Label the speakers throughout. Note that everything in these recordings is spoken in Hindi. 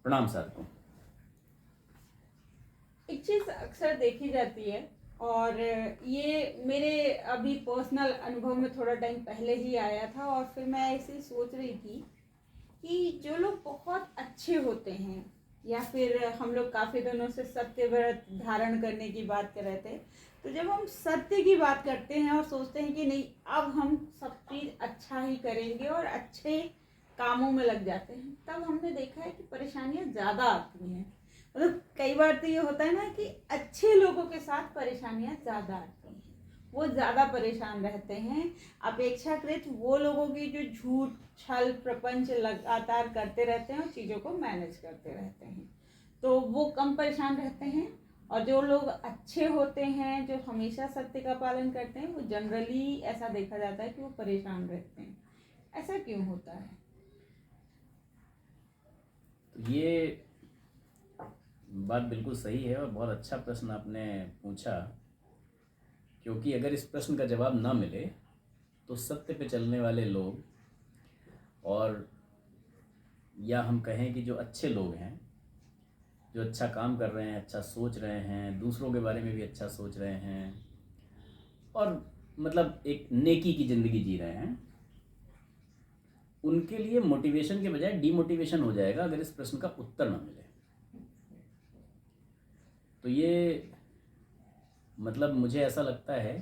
Speaker 1: प्रणाम सर को।
Speaker 2: एक चीज़ अक्सर देखी जाती है और ये मेरे अभी पर्सनल अनुभव में थोड़ा टाइम पहले ही आया था और फिर मैं ऐसे सोच रही थी कि जो लोग बहुत अच्छे होते हैं या फिर हम लोग काफ़ी दिनों से सत्य व्रत धारण करने की बात कर रहे थे, तो जब हम सत्य की बात करते हैं और सोचते हैं कि नहीं अब हम सब चीज़ अच्छा ही करेंगे और अच्छे कामों में लग जाते हैं, तब हमने देखा है कि परेशानियां ज़्यादा आती हैं। मतलब कई बार तो ये होता है ना कि अच्छे लोगों के साथ परेशानियां ज़्यादा आती हैं, वो ज़्यादा परेशान रहते हैं अपेक्षाकृत वो लोगों की जो झूठ छल प्रपंच लगातार करते रहते हैं और चीज़ों को मैनेज करते रहते हैं, तो वो कम परेशान रहते हैं। और जो लोग अच्छे होते हैं जो हमेशा सत्य का पालन करते हैं वो जनरली ऐसा देखा जाता है कि वो परेशान रहते हैं। ऐसा क्यों होता है?
Speaker 1: तो ये बात बिल्कुल सही है और बहुत अच्छा प्रश्न आपने पूछा, क्योंकि अगर इस प्रश्न का जवाब ना मिले तो सत्य पे चलने वाले लोग, और या हम कहें कि जो अच्छे लोग हैं, जो अच्छा काम कर रहे हैं, अच्छा सोच रहे हैं, दूसरों के बारे में भी अच्छा सोच रहे हैं और मतलब एक नेकी की ज़िंदगी जी रहे हैं, उनके लिए मोटिवेशन के बजाय डीमोटिवेशन हो जाएगा अगर इस प्रश्न का उत्तर ना मिले। तो ये मतलब मुझे ऐसा लगता है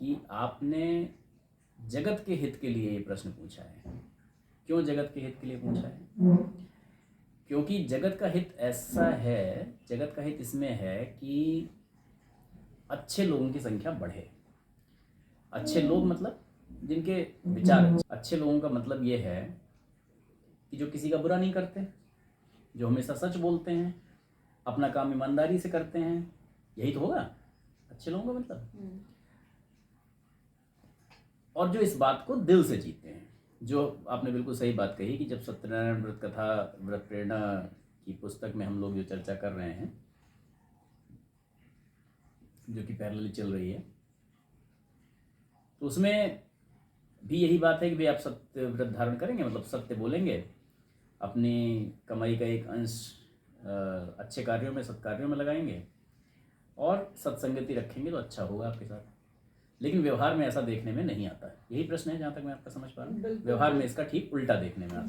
Speaker 1: कि आपने जगत के हित के लिए ये प्रश्न पूछा है। क्यों जगत के हित के लिए पूछा है? क्योंकि जगत का हित ऐसा है, जगत का हित इसमें है कि अच्छे लोगों की संख्या बढ़े। अच्छे लोग मतलब जिनके विचार अच्छे लोगों का मतलब ये है कि जो किसी का बुरा नहीं करते, जो हमेशा सच बोलते हैं, अपना काम ईमानदारी से करते हैं, यही तो होगा अच्छे लोगों का मतलब। और जो इस बात को दिल से जीते हैं, जो आपने बिल्कुल सही बात कही कि जब सत्यनारायण व्रत कथा व्रत प्रेरणा की पुस्तक में हम लोग जो चर्चा कर रहे हैं, जो कि पैरेलली चल रही है, तो उसमें भी यही बात है कि भाई आप सत्य व्रत धारण करेंगे मतलब सत्य बोलेंगे, अपनी कमाई का एक अंश अच्छे कार्यों में सत्कार्यों में लगाएंगे और सत्संगति रखेंगे तो अच्छा होगा आपके साथ। लेकिन व्यवहार में ऐसा देखने में नहीं आता है। यही प्रश्न है जहाँ तक मैं आपका समझ पा रहा हूँ। व्यवहार में इसका ठीक उल्टा देखने में आता है।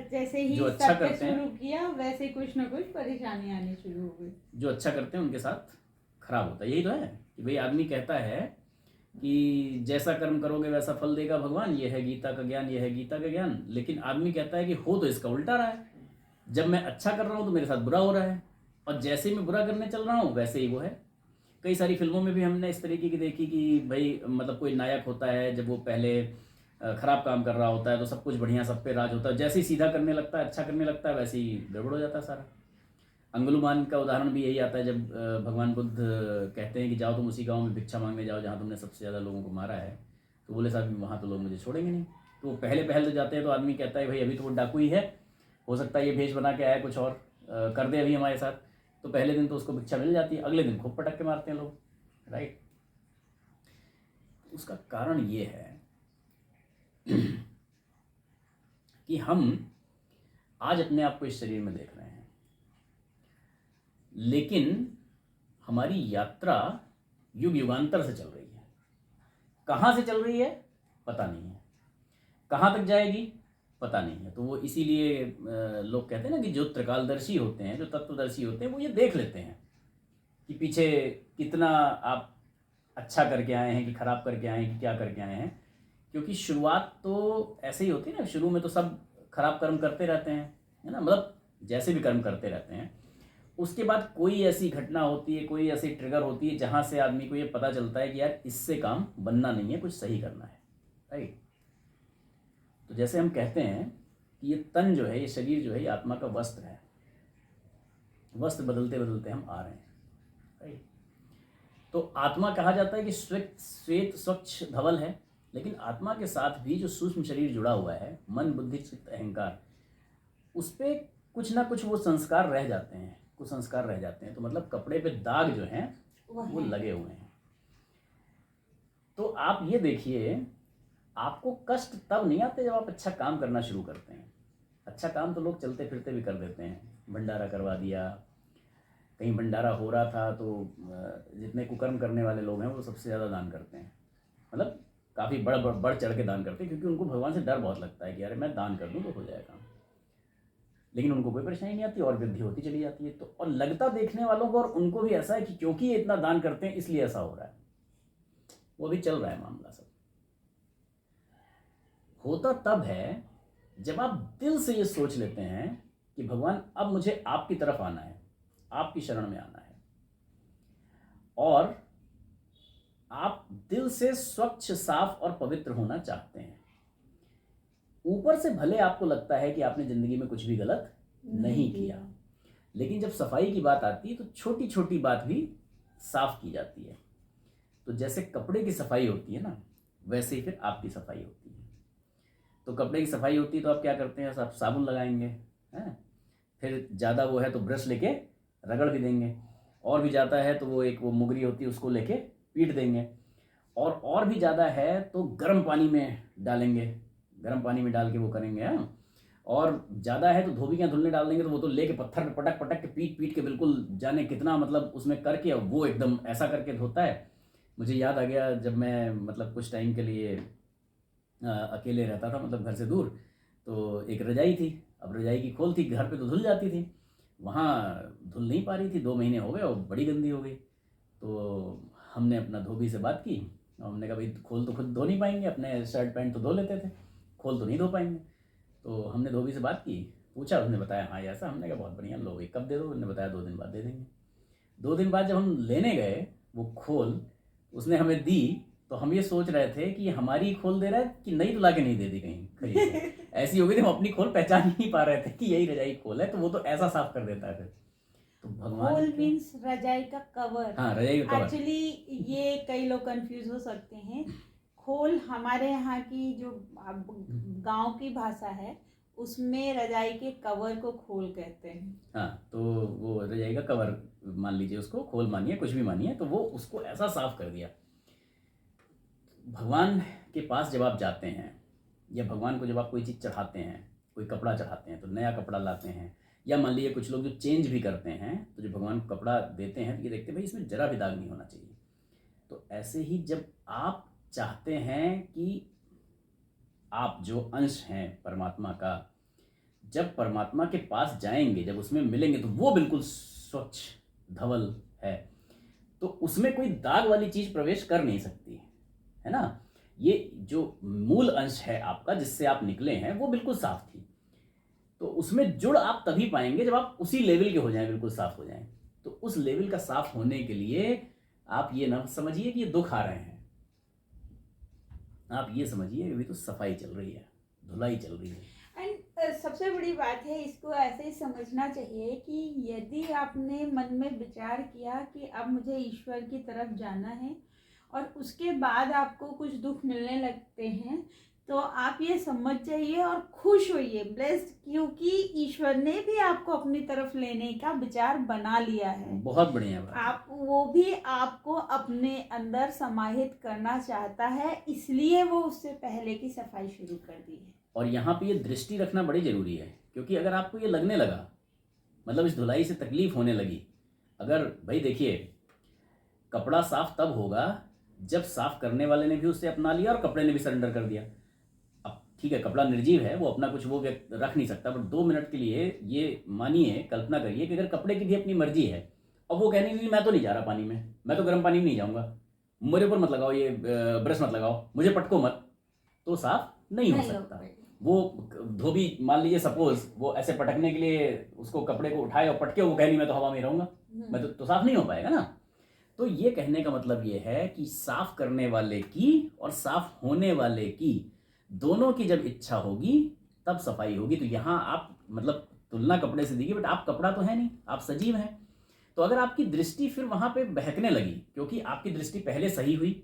Speaker 2: जैसे ही
Speaker 1: जो अच्छा
Speaker 2: सत्य
Speaker 1: करते हैं
Speaker 2: शुरू किया वैसे कुछ ना कुछ परेशानी आनी शुरू हो गई।
Speaker 1: जो अच्छा करते हैं उनके साथ खराब होता है। यही तो है कि भाई आदमी कहता है कि जैसा कर्म करोगे वैसा फल देगा भगवान, ये है गीता का ज्ञान, ये है गीता का ज्ञान। लेकिन आदमी कहता है कि हो तो इसका उल्टा रहा है, जब मैं अच्छा कर रहा हूँ तो मेरे साथ बुरा हो रहा है, और जैसे ही मैं बुरा करने चल रहा हूँ वैसे ही वो है। कई सारी फिल्मों में भी हमने इस तरीके की देखी कि भाई मतलब कोई नायक होता है, जब वो पहले खराब काम कर रहा होता है तो सब कुछ बढ़िया, सब पे राज होता है, जैसे ही सीधा करने लगता है, अच्छा करने लगता है, वैसे ही गड़बड़ हो जाता है सारा। अंगुलमान का उदाहरण भी यही आता है, जब भगवान बुद्ध कहते हैं कि जाओ तुम उसी गांव में भिक्षा मांगने जाओ जहाँ तुमने सबसे ज़्यादा लोगों को मारा है, तो बोले साहब वहाँ तो लोग मुझे छोड़ेंगे नहीं। तो वो पहले पहल तो जाते हैं तो आदमी कहता है भाई अभी तो वो डाकू ही है, हो सकता है ये भेष बना के आया कुछ और कर दे अभी हमारे साथ। तो पहले दिन तो उसको भिक्षा मिल जाती है, अगले दिन खूब पटक के मारते हैं लोग, राइट। उसका कारण ये है कि हम आज अपने आप को इस शरीर में देख रहे हैं, लेकिन हमारी यात्रा युग युगांतर से चल रही है। कहाँ से चल रही है पता नहीं है, कहाँ तक जाएगी पता नहीं है। तो वो इसीलिए लोग कहते हैं ना कि जो त्रिकालदर्शी होते हैं, जो तत्वदर्शी होते हैं, वो ये देख लेते हैं कि पीछे कितना आप अच्छा करके आए हैं कि खराब करके आए हैं कि क्या करके आए हैं। क्योंकि शुरुआत तो ऐसे ही होती है ना, शुरू में तो सब खराब कर्म करते रहते हैं, है ना, मतलब जैसे भी कर्म करते रहते हैं। उसके बाद कोई ऐसी घटना होती है, कोई ऐसी ट्रिगर होती है जहाँ से आदमी को ये पता चलता है कि यार इससे काम बनना नहीं है, कुछ सही करना है, राइट। तो जैसे हम कहते हैं कि ये तन जो है, ये शरीर जो है, ये आत्मा का वस्त्र है, वस्त्र बदलते बदलते हम आ रहे हैं, राइट। तो आत्मा कहा जाता है कि श्वेत स्वच्छ धवल है, लेकिन आत्मा के साथ भी जो सूक्ष्म शरीर जुड़ा हुआ है, मन बुद्धि चित्त अहंकार, उस पर कुछ ना कुछ वो संस्कार रह जाते हैं, कुछ संस्कार रह जाते हैं। तो मतलब कपड़े पे दाग जो हैं वो लगे हुए हैं। तो आप ये देखिए, आपको कष्ट तब नहीं आते जब आप अच्छा काम करना शुरू करते हैं, अच्छा काम तो लोग चलते फिरते भी कर देते हैं, भंडारा करवा दिया, कहीं भंडारा हो रहा था तो जितने कुकर्म करने वाले लोग हैं वो सबसे ज़्यादा दान करते हैं, मतलब काफ़ी बढ़ चढ़ के दान करते हैं, क्योंकि उनको भगवान से डर बहुत लगता है कि अरे मैं दान कर दूँ तो हो जाए काम। लेकिन उनको कोई परेशानी नहीं आती और वृद्धि होती चली जाती है। तो और लगता देखने वालों को और उनको भी ऐसा है कि क्योंकि ये इतना दान करते हैं इसलिए ऐसा हो रहा है। वो भी चल रहा है मामला सब। होता तब है जब आप दिल से ये सोच लेते हैं कि भगवान अब मुझे आपकी तरफ आना है, आपकी शरण में आना है, और आप दिल से स्वच्छ, साफ और पवित्र होना चाहते हैं। ऊपर से भले आपको लगता है कि आपने जिंदगी में कुछ भी गलत नहीं किया, लेकिन जब सफाई की बात आती है तो छोटी छोटी बात भी साफ की जाती है। तो जैसे कपड़े की सफाई होती है ना, वैसे ही फिर आपकी सफाई होती है। तो कपड़े की सफाई होती है तो आप क्या करते हैं, आप साबुन लगाएंगे, हैं, फिर ज़्यादा वो है तो ब्रश लेके रगड़ भी देंगे, और भी ज़्यादा है तो वो एक वो मुगरी होती है उसको लेके पीट देंगे, और भी ज़्यादा है तो गर्म पानी में डालेंगे, गर्म पानी में डाल के वो करेंगे, हाँ। और ज़्यादा है तो धोबियाँ धुलने डाल देंगे, तो वो तो लेके पत्थर पे पटक पटक के पीट पीट के बिल्कुल जाने कितना मतलब उसमें करके वो एकदम ऐसा करके धोता है। मुझे याद आ गया जब मैं मतलब कुछ टाइम के लिए अकेले रहता था, मतलब घर से दूर, तो एक रजाई थी। अब रजाई की खोल थी, घर पे तो धुल जाती थी, वहाँ धुल नहीं पा रही थी, 2 महीने हो गए और बड़ी गंदी हो गई। तो हमने अपना धोबी से बात की और हमने कहा भाई खोल तो खुद धो नहीं पाएंगे, अपने शर्ट पैंट तो धो लेते थे, खोल तो नहीं धो पाएंगे। तो हमने धोबी से बात की, पूछा, उसने बताया हाँ ऐसा। हमने कहा बहुत बढ़िया, लो एक कप दे दो। उसने बताया 2 दिन बाद दे देंगे। 2 दिन बाद जब हम लेने गए वो खोल उसने हमें दी, तो हम ये सोच रहे थे कि ये हमारी खोल दे रहा है कि नई तो ला के नहीं दे दी कहीं खरीद के। ऐसी हो गई थी, हम अपनी खोल पहचान ही नहीं पा रहे थे कि यही रजाई खोल है, तो वो तो ऐसा साफ कर देता है फिर। तो भगवान
Speaker 2: खोल मीन्स रजाई का कवर।
Speaker 1: हाँ, रजाई का कवर।
Speaker 2: एक्चुअली ये कई लोग कंफ्यूज हो सकते हैं। खोल हमारे यहाँ की जो गांव की भाषा है उसमें रजाई के कवर को खोल कहते हैं।
Speaker 1: हाँ, तो वो रजाई का कवर मान लीजिए, उसको खोल मानिए, कुछ भी मानिए, तो वो उसको ऐसा साफ कर दिया। भगवान के पास जब आप जाते हैं या भगवान को जब आप कोई चीज़ चढ़ाते हैं, कोई कपड़ा चढ़ाते हैं, तो नया कपड़ा लाते हैं, या मान लीजिए कुछ लोग जो चेंज भी करते हैं, तो जब भगवान को कपड़ा देते हैं तो ये देखते हैं भाई इसमें जरा भी दाग नहीं होना चाहिए। तो ऐसे ही जब आप चाहते हैं कि आप जो अंश हैं परमात्मा का, जब परमात्मा के पास जाएंगे, जब उसमें मिलेंगे, तो वो बिल्कुल स्वच्छ धवल है, तो उसमें कोई दाग वाली चीज़ प्रवेश कर नहीं सकती, है ना। ये जो मूल अंश है आपका, जिससे आप निकले हैं, वो बिल्कुल साफ थी। तो उसमें जुड़ आप तभी पाएंगे जब आप उसी लेवल के हो जाएं, बिल्कुल साफ हो जाएं। तो उस लेवल का साफ होने के लिए आप ये ना समझिए कि ये दुख आ रहे हैं, आप ये समझिए अभी तो सफाई चल रही है, धुलाई चल रही है।
Speaker 2: एंड सबसे बड़ी बात है, इसको ऐसे ही समझना चाहिए कि यदि आपने मन में विचार किया कि अब मुझे ईश्वर की तरफ जाना है और उसके बाद आपको कुछ दुख मिलने लगते हैं, तो आप ये समझ जाइए और खुश होइए, ब्लेस्ड, क्योंकि ईश्वर ने भी आपको अपनी तरफ लेने का विचार बना लिया है।
Speaker 1: बहुत बढ़िया बात।
Speaker 2: आप वो भी आपको अपने अंदर समाहित करना चाहता है, इसलिए वो उससे पहले की सफाई शुरू कर दी है।
Speaker 1: और यहाँ पे ये दृष्टि रखना बड़ी ज़रूरी है, क्योंकि अगर आपको ये लगने लगा, मतलब इस धुलाई से तकलीफ होने लगी, अगर भाई देखिए कपड़ा साफ तब होगा जब साफ करने वाले ने भी उसे अपना लिया और कपड़े ने भी सरेंडर कर दिया। अब ठीक है, कपड़ा निर्जीव है, वो अपना कुछ वो व्यक्त रख नहीं सकता, बट 2 मिनट के लिए ये मानिए, कल्पना करिए कि अगर कपड़े की भी अपनी मर्जी है और वो कहने नहीं मैं तो नहीं जा रहा पानी में, मैं तो गर्म पानी में नहीं जाऊँगा, मेरे ऊपर मत लगाओ ये ब्रश मत लगाओ, मुझे पटको मत, तो साफ नहीं हो सकता। वो धोबी मान लीजिए सपोज वो ऐसे पटकने के लिए उसको कपड़े को उठाए और पटके, वो कह नहीं मैं तो हवा में रहूंगा, मैं तो साफ नहीं हो पाएगा ना। तो ये कहने का मतलब ये है कि साफ करने वाले की और साफ होने वाले की, दोनों की जब इच्छा होगी तब सफाई होगी। तो यहाँ आप मतलब तुलना कपड़े से दीजिए, बट आप कपड़ा तो है नहीं, आप सजीव हैं। तो अगर आपकी दृष्टि फिर वहां पे बहकने लगी, क्योंकि आपकी दृष्टि पहले सही हुई,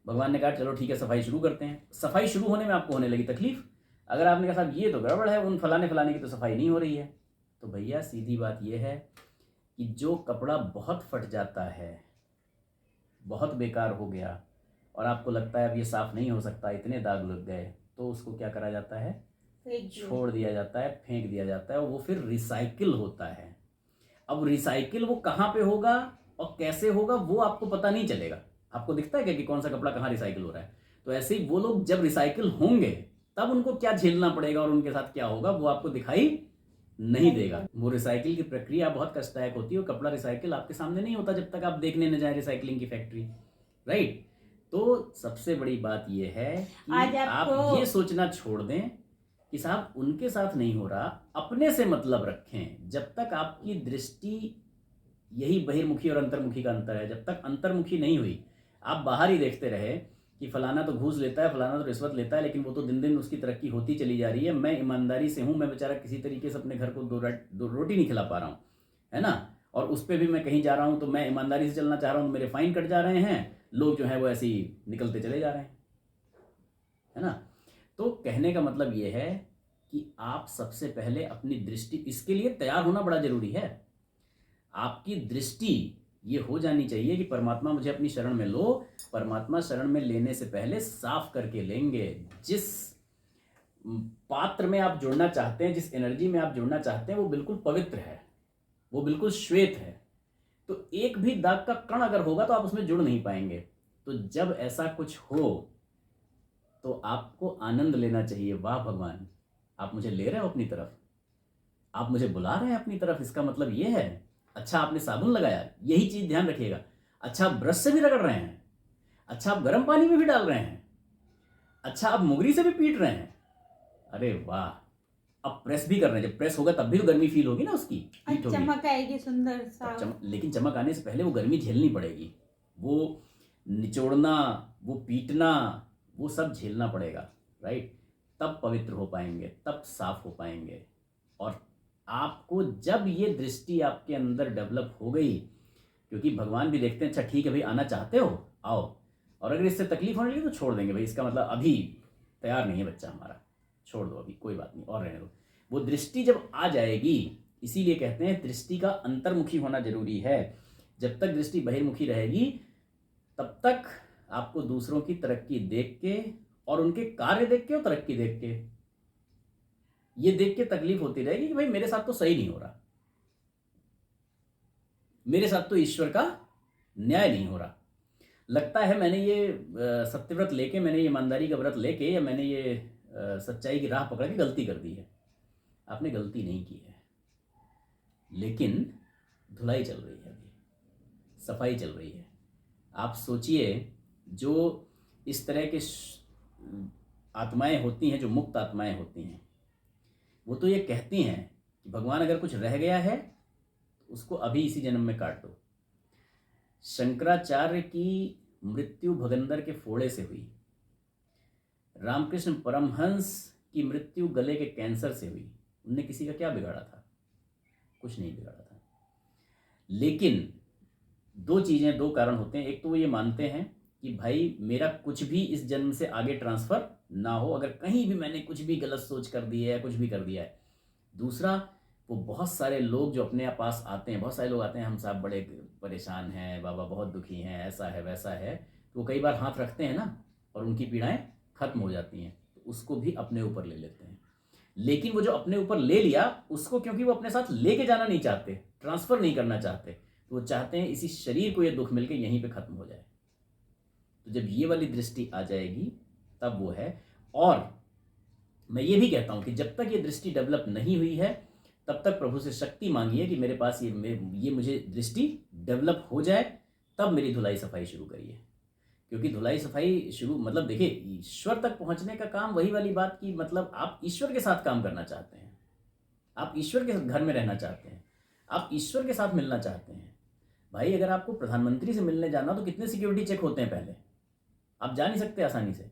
Speaker 1: भगवान ने कहा चलो ठीक है सफाई शुरू करते हैं, सफाई शुरू होने में आपको होने लगी तकलीफ, अगर आपने कहा साहब ये तो गड़बड़ है, उन फलाने फलाने की तो सफाई नहीं हो रही है, तो भैया सीधी बात यह है कि जो कपड़ा बहुत फट जाता है, बहुत बेकार हो गया और आपको लगता है अब ये साफ़ नहीं हो सकता, इतने दाग लग गए, तो उसको क्या करा जाता है, छोड़ दिया जाता है, फेंक दिया जाता है, और वो फिर रिसाइकिल होता है। अब रिसाइकिल वो कहाँ पे होगा और कैसे होगा वो आपको पता नहीं चलेगा। आपको दिखता है क्या कि कौन सा कपड़ा कहाँ रिसाइकिल हो रहा है? तो ऐसे ही वो लोग जब रिसाइकिल होंगे तब उनको क्या झेलना पड़ेगा और उनके साथ क्या होगा वो आपको दिखाई नहीं देगा। वो रिसाइकिल की प्रक्रिया बहुत कष्टदायक होती है और कपड़ा रिसाइकिल आपके सामने नहीं होता जब तक आप देखने न जाए रिसाइकलिंग की फैक्ट्री, राइट? तो सबसे बड़ी बात यह है कि आप ये सोचना छोड़ दें कि साहब उनके साथ नहीं हो रहा, अपने से मतलब रखें। जब तक आपकी दृष्टि, यही बहिर्मुखी और अंतर्मुखी का अंतर है, जब तक अंतर्मुखी नहीं हुई, आप बाहर ही देखते रहे कि फलाना तो घूस लेता है, फलाना तो रिश्वत लेता है, लेकिन वो तो दिन दिन उसकी तरक्की होती चली जा रही है, मैं ईमानदारी से हूं, मैं बेचारा किसी तरीके से अपने घर को दो रोटी नहीं खिला पा रहा हूं, है ना, और उस पर भी मैं कहीं जा रहा हूं तो मैं ईमानदारी से चलना चाह रहा हूं, मेरे फाइन कट जा रहे हैं, लोग जो है वो ऐसे ही निकलते चले जा रहे हैं, है ना। तो कहने का मतलब ये है कि आप सबसे पहले अपनी दृष्टि, इसके लिए तैयार होना बड़ा जरूरी है। आपकी दृष्टि ये हो जानी चाहिए कि परमात्मा मुझे अपनी शरण में लो। परमात्मा शरण में लेने से पहले साफ करके लेंगे। जिस पात्र में आप जुड़ना चाहते हैं, जिस एनर्जी में आप जुड़ना चाहते हैं, वो बिल्कुल पवित्र है, वो बिल्कुल श्वेत है। तो एक भी दाग का कण अगर होगा तो आप उसमें जुड़ नहीं पाएंगे। तो जब ऐसा कुछ हो तो आपको आनंद लेना चाहिए। वाह भगवान, आप मुझे ले रहे हो अपनी तरफ, आप मुझे बुला रहे हैं अपनी तरफ, इसका मतलब ये है। अच्छा आपने साबुन लगाया, यही चीज ध्यान रखिएगा। अच्छा आप ब्रश से भी रगड़ रहे हैं, अच्छा आप गर्म पानी में भी डाल रहे हैं, अच्छा आप मुगरी से भी पीट रहे हैं, अरे वाह। अब प्रेस भी कर रहे हैं, जब प्रेस होगा तब भी तो गर्मी फील होगी ना, उसकी हीट होगी,
Speaker 2: चमक आएगी सुंदर सा।
Speaker 1: लेकिन चमक आने से पहले वो गर्मी झेलनी पड़ेगी, वो निचोड़ना, वो पीटना, वो सब झेलना पड़ेगा, राइट? तब पवित्र हो पाएंगे, तब साफ हो पाएंगे। और आपको जब ये दृष्टि आपके अंदर डेवलप हो गई, क्योंकि भगवान भी देखते हैं, अच्छा ठीक है भाई आना चाहते हो आओ, और अगर इससे तकलीफ होने लगी तो छोड़ देंगे भाई, इसका मतलब अभी तैयार नहीं है बच्चा हमारा, छोड़ दो अभी, कोई बात नहीं और रहने दो। वो दृष्टि जब आ जाएगी, इसीलिए कहते हैं दृष्टि का अंतर्मुखी होना जरूरी है। जब तक दृष्टि बहिर्मुखी रहेगी तब तक आपको दूसरों की तरक्की देख के और उनके कार्य देख के और तरक्की देख के, ये देख के तकलीफ होती रहेगी कि भाई मेरे साथ तो सही नहीं हो रहा, मेरे साथ तो ईश्वर का न्याय नहीं हो रहा। लगता है मैंने ये सत्यव्रत लेके, मैंने ये ईमानदारी का व्रत लेके, या मैंने ये सच्चाई की राह पकड़ के गलती कर दी है। आपने गलती नहीं की है, लेकिन धुलाई चल रही है, अभी सफाई चल रही है। आप सोचिए, जो इस तरह के आत्माएं होती हैं, जो मुक्त आत्माएं होती हैं, वो तो ये कहती हैं कि भगवान अगर कुछ रह गया है तो उसको अभी इसी जन्म में काट दो। शंकराचार्य की मृत्यु भगंदर के फोड़े से हुई, रामकृष्ण परमहंस की मृत्यु गले के कैंसर से हुई। उनने किसी का क्या बिगाड़ा था? कुछ नहीं बिगाड़ा था। लेकिन दो चीजें, दो कारण होते हैं। एक तो वो ये मानते हैं कि भाई मेरा कुछ भी इस जन्म से आगे ट्रांसफर ना हो, अगर कहीं भी मैंने कुछ भी गलत सोच कर दी है, कुछ भी कर दिया है। दूसरा, वो बहुत सारे लोग जो अपने पास आते हैं, बहुत सारे लोग आते हैं, हम साहब बड़े परेशान हैं, बाबा बहुत दुखी हैं, ऐसा है वैसा है, तो कई बार हाथ रखते हैं ना और उनकी पीड़ाएं खत्म हो जाती हैं, तो उसको भी अपने ऊपर ले लेते हैं। लेकिन वो जो अपने ऊपर ले लिया, उसको क्योंकि वो अपने साथ लेके जाना नहीं चाहते, ट्रांसफर नहीं करना चाहते, तो वो चाहते हैं इसी शरीर को ये दुख मिलके यहीं पे खत्म हो जाए। तो जब ये वाली दृष्टि आ जाएगी तब वो है। और मैं ये भी कहता हूं कि जब तक ये दृष्टि डेवलप नहीं हुई है तब तक प्रभु से शक्ति मांगिए कि मेरे पास ये मुझे दृष्टि डेवलप हो जाए, तब मेरी धुलाई सफाई शुरू करिए। क्योंकि धुलाई सफाई शुरू मतलब देखिए, ईश्वर तक पहुंचने का काम, वही वाली बात की मतलब आप ईश्वर के साथ काम करना चाहते हैं, आप ईश्वर के घर में रहना चाहते हैं, आप ईश्वर के साथ मिलना चाहते हैं। भाई अगर आपको प्रधानमंत्री से मिलने जाना तो कितने सिक्योरिटी चेक होते हैं पहले, आप जा नहीं सकते आसानी से।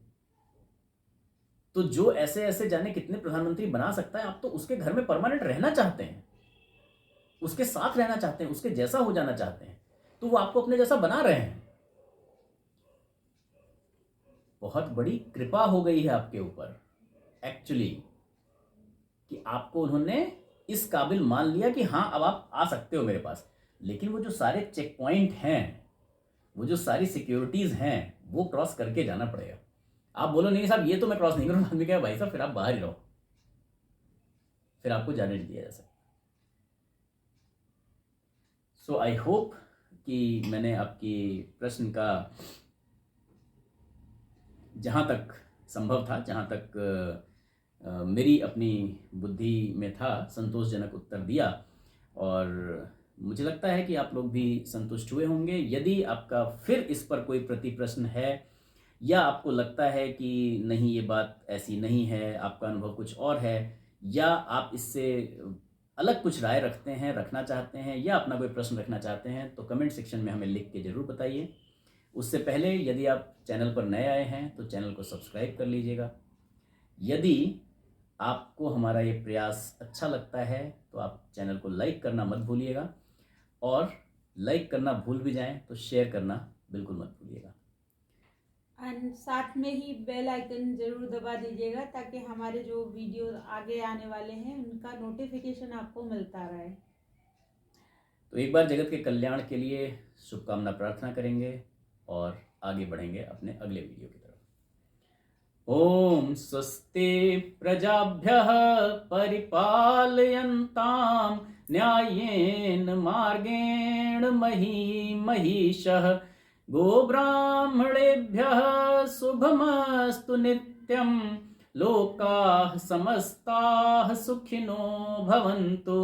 Speaker 1: तो जो ऐसे ऐसे जाने कितने प्रधानमंत्री बना सकता है, आप तो उसके घर में परमानेंट रहना चाहते हैं, उसके साथ रहना चाहते हैं, उसके जैसा हो जाना चाहते हैं, तो वो आपको अपने जैसा बना रहे हैं। बहुत बड़ी कृपा हो गई है आपके ऊपर एक्चुअली, कि आपको उन्होंने इस काबिल मान लिया कि हाँ अब आप आ सकते हो मेरे पास। लेकिन वो जो सारे चेक पॉइंट हैं, वो जो सारी सिक्योरिटीज हैं, वो क्रॉस करके जाना पड़ेगा। आप बोलो नहीं साहब ये तो मैं क्रॉस नहीं करूँगा, आदमी कहेगा भाई साहब फिर आप बाहर ही रहो, फिर आपको जाने नहीं दिया जा सकता। सो आई होप कि मैंने आपकी प्रश्न का जहाँ तक संभव था, जहाँ तक मेरी अपनी बुद्धि में था, संतोषजनक उत्तर दिया। और मुझे लगता है कि आप लोग भी संतुष्ट हुए होंगे। यदि आपका फिर इस पर कोई प्रति प्रश्न है, या आपको लगता है कि नहीं ये बात ऐसी नहीं है, आपका अनुभव कुछ और है, या आप इससे अलग कुछ राय रखते हैं, रखना चाहते हैं, या अपना कोई प्रश्न रखना चाहते हैं, तो कमेंट सेक्शन में हमें लिख के ज़रूर बताइए। उससे पहले यदि आप चैनल पर नए आए हैं तो चैनल को सब्सक्राइब कर लीजिएगा। यदि आपको हमारा ये प्रयास अच्छा लगता है तो आप चैनल को लाइक करना मत भूलिएगा, और लाइक करना भूल भी जाएं तो शेयर करना बिल्कुल मत भूलिएगा।
Speaker 2: एंड साथ में ही बेल आइकन जरूर दबा दीजिएगा ताकि हमारे जो वीडियो आगे आने वाले हैं उनका नोटिफिकेशन आपको मिलता रहे।
Speaker 1: तो एक बार जगत के कल्याण के लिए शुभकामना प्रार्थना करेंगे और आगे बढ़ेंगे अपने अगले वीडियो की तरफ। ओम स्वस्ति प्रजाभ्यः परिपालयन्तां न्याय्येन मार्गेण महिषः गोब्राह्मणेभ्यः शुभमस्तु नित्यं लोकाः समस्ताः सुखिनो भवन्तु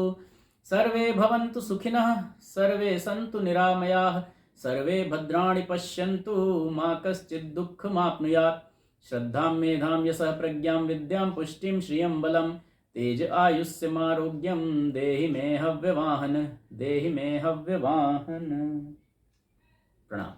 Speaker 1: सर्वे भवन्तु सुखिनः सर्वे सन्तु निरामयाः सर्वे भद्राणि पश्यन्तु मा कश्चित् दुःखमाप्नुयात् श्रद्धां मेधां यशः प्रज्ञां विद्यां पुष्टिं श्रियं बलं तेज आयुष्यमारोग्यं देहि मे हव्यवाहन प्रणाम।